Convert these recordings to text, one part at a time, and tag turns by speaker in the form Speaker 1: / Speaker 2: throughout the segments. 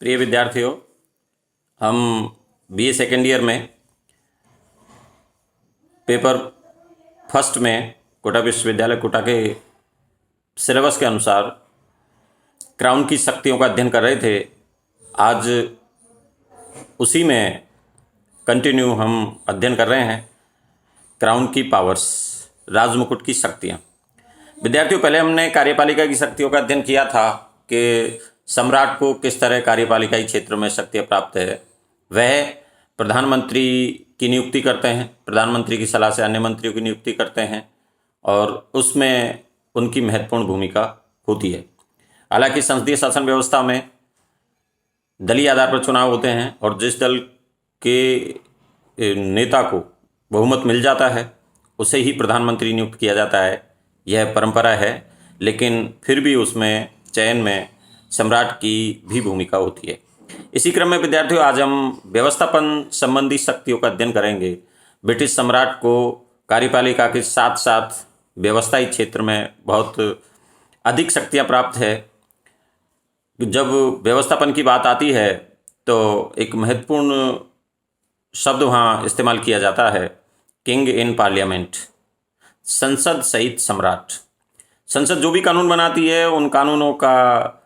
Speaker 1: प्रिय विद्यार्थियों, हम बीए सेकेंड ईयर में पेपर फर्स्ट में कोटा विश्वविद्यालय कोटा के सिलेबस के अनुसार क्राउन की शक्तियों का अध्ययन कर रहे थे। आज उसी में कंटिन्यू हम अध्ययन कर रहे हैं क्राउन की पावर्स, राजमुकुट की शक्तियाँ। विद्यार्थियों, पहले हमने कार्यपालिका की शक्तियों का अध्ययन किया था कि सम्राट को किस तरह कार्यपालिकाई क्षेत्र में शक्तियाँ प्राप्त है। वह प्रधानमंत्री की नियुक्ति करते हैं, प्रधानमंत्री की सलाह से अन्य मंत्रियों की नियुक्ति करते हैं और उसमें उनकी महत्वपूर्ण भूमिका होती है। हालांकि संसदीय शासन व्यवस्था में दलीय आधार पर चुनाव होते हैं और जिस दल के नेता को बहुमत मिल जाता है उसे ही प्रधानमंत्री नियुक्त किया जाता है। यह परंपरा है, लेकिन फिर भी उसमें चयन में सम्राट की भी भूमिका होती है। इसी क्रम में विद्यार्थियों, आज हम व्यवस्थापन संबंधी शक्तियों का अध्ययन करेंगे। ब्रिटिश सम्राट को कार्यपालिका के साथ साथ व्यवसायिक क्षेत्र में बहुत अधिक शक्तियां प्राप्त है। जब व्यवस्थापन की बात आती है तो एक महत्वपूर्ण शब्द वहाँ इस्तेमाल किया जाता है, किंग इन पार्लियामेंट, संसद सहित सम्राट। संसद जो भी कानून बनाती है उन कानूनों का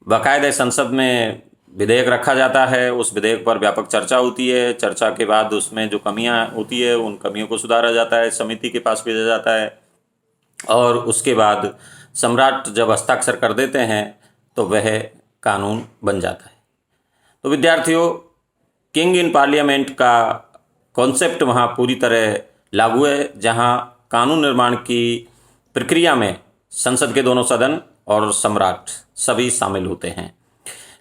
Speaker 1: बाकायदा संसद में विधेयक रखा जाता है। उस विधेयक पर व्यापक चर्चा होती है। चर्चा के बाद उसमें जो कमियां होती है उन कमियों को सुधारा जाता है, समिति के पास भेजा जाता है और उसके बाद सम्राट जब हस्ताक्षर कर देते हैं तो वह कानून बन जाता है। तो विद्यार्थियों, किंग इन पार्लियामेंट का कॉन्सेप्ट वहाँ पूरी तरह लागू है, जहाँ कानून निर्माण की प्रक्रिया में संसद के दोनों सदन और सम्राट सभी शामिल होते हैं।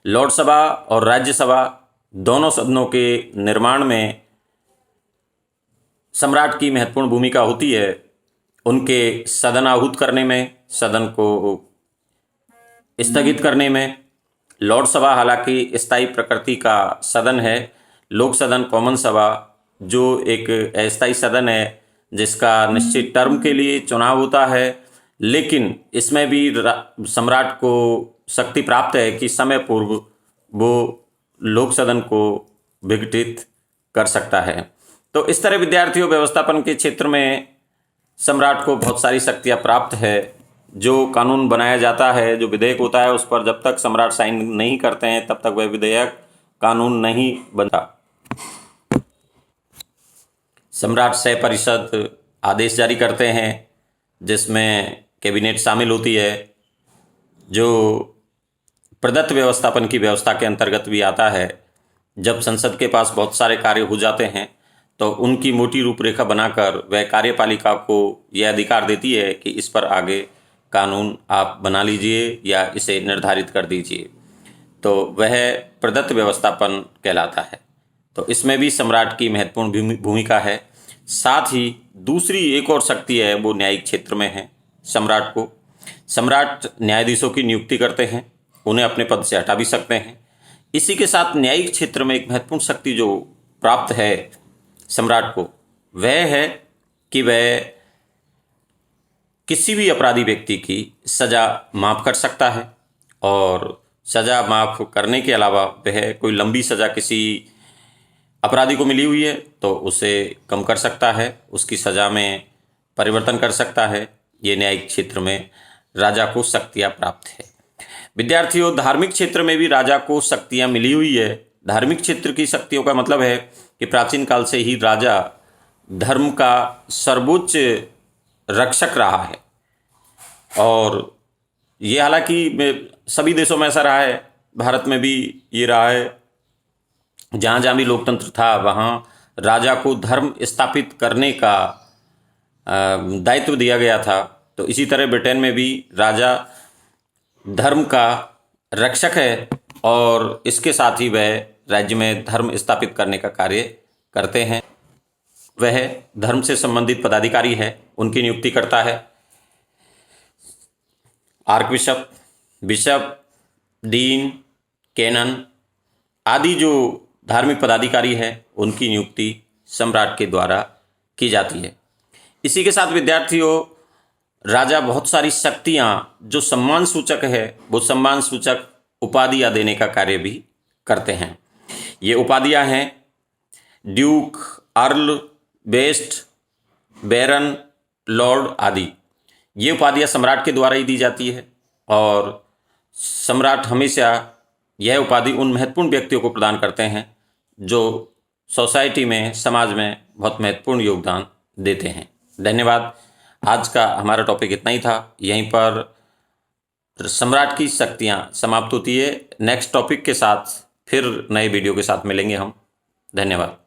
Speaker 1: लोकसभा और राज्यसभा दोनों सदनों के निर्माण में सम्राट की महत्वपूर्ण भूमिका होती है। उनके सदन आहूत करने में, सदन को स्थगित करने में। लोकसभा हालांकि स्थायी प्रकृति का सदन है। लोक सदन, कॉमन सभा, जो एक अस्थायी सदन है जिसका निश्चित टर्म के लिए चुनाव होता है, लेकिन इसमें भी सम्राट को शक्ति प्राप्त है कि समय पूर्व वो लोक सदन को विघटित कर सकता है। तो इस तरह विद्यार्थियों, व्यवस्थापन के क्षेत्र में सम्राट को बहुत सारी शक्तियाँ प्राप्त है। जो कानून बनाया जाता है, जो विधेयक होता है, उस पर जब तक सम्राट साइन नहीं करते हैं तब तक वह विधेयक कानून नहीं बनता। सम्राट सह परिषद आदेश जारी करते हैं जिसमें कैबिनेट शामिल होती है, जो प्रदत्त व्यवस्थापन की व्यवस्था के अंतर्गत भी आता है। जब संसद के पास बहुत सारे कार्य हो जाते हैं तो उनकी मोटी रूपरेखा बनाकर वह कार्यपालिका को यह अधिकार देती है कि इस पर आगे कानून आप बना लीजिए या इसे निर्धारित कर दीजिए। तो वह प्रदत्त व्यवस्थापन कहलाता है। तो इसमें भी सम्राट की महत्वपूर्ण भूमिका है। साथ ही दूसरी एक और शक्ति है, वो न्यायिक क्षेत्र में है। सम्राट न्यायाधीशों की नियुक्ति करते हैं, उन्हें अपने पद से हटा भी सकते हैं। इसी के साथ न्यायिक क्षेत्र में एक महत्वपूर्ण शक्ति जो प्राप्त है सम्राट को, वह है कि वह किसी भी अपराधी व्यक्ति की सज़ा माफ़ कर सकता है और सज़ा माफ़ करने के अलावा वह कोई लंबी सज़ा किसी अपराधी को मिली हुई है तो उसे कम कर सकता है, उसकी सज़ा में परिवर्तन कर सकता है। ये न्यायिक क्षेत्र में राजा को शक्तियाँ प्राप्त है। विद्यार्थियों, धार्मिक क्षेत्र में भी राजा को शक्तियाँ मिली हुई है। धार्मिक क्षेत्र की शक्तियों का मतलब है कि प्राचीन काल से ही राजा धर्म का सर्वोच्च रक्षक रहा है और ये हालांकि सभी देशों में ऐसा रहा है, भारत में भी ये रहा है। जहाँ जहाँ भी लोकतंत्र था वहाँ राजा को धर्म स्थापित करने का दायित्व दिया गया था। तो इसी तरह ब्रिटेन में भी राजा धर्म का रक्षक है और इसके साथ ही वह राज्य में धर्म स्थापित करने का कार्य करते हैं। वह धर्म से संबंधित पदाधिकारी है, उनकी नियुक्ति करता है। आर्कबिशप, बिशप, डीन, कैनन आदि जो धार्मिक पदाधिकारी है उनकी नियुक्ति सम्राट के द्वारा की जाती है। इसी के साथ विद्यार्थियों, राजा बहुत सारी शक्तियाँ जो सम्मान सूचक है वो सम्मान सूचक उपाधियाँ देने का कार्य भी करते हैं। ये उपाधियाँ हैं ड्यूक, अर्ल, बेस्ट, बैरन, लॉर्ड आदि। ये उपाधियाँ सम्राट के द्वारा ही दी जाती है और सम्राट हमेशा यह उपाधि उन महत्वपूर्ण व्यक्तियों को प्रदान करते हैं जो सोसाइटी में, समाज में बहुत महत्वपूर्ण योगदान देते हैं। धन्यवाद। आज का हमारा टॉपिक इतना ही था। यहीं पर सम्राट की शक्तियाँ समाप्त होती है। नेक्स्ट टॉपिक के साथ फिर नए वीडियो के साथ मिलेंगे हम। धन्यवाद।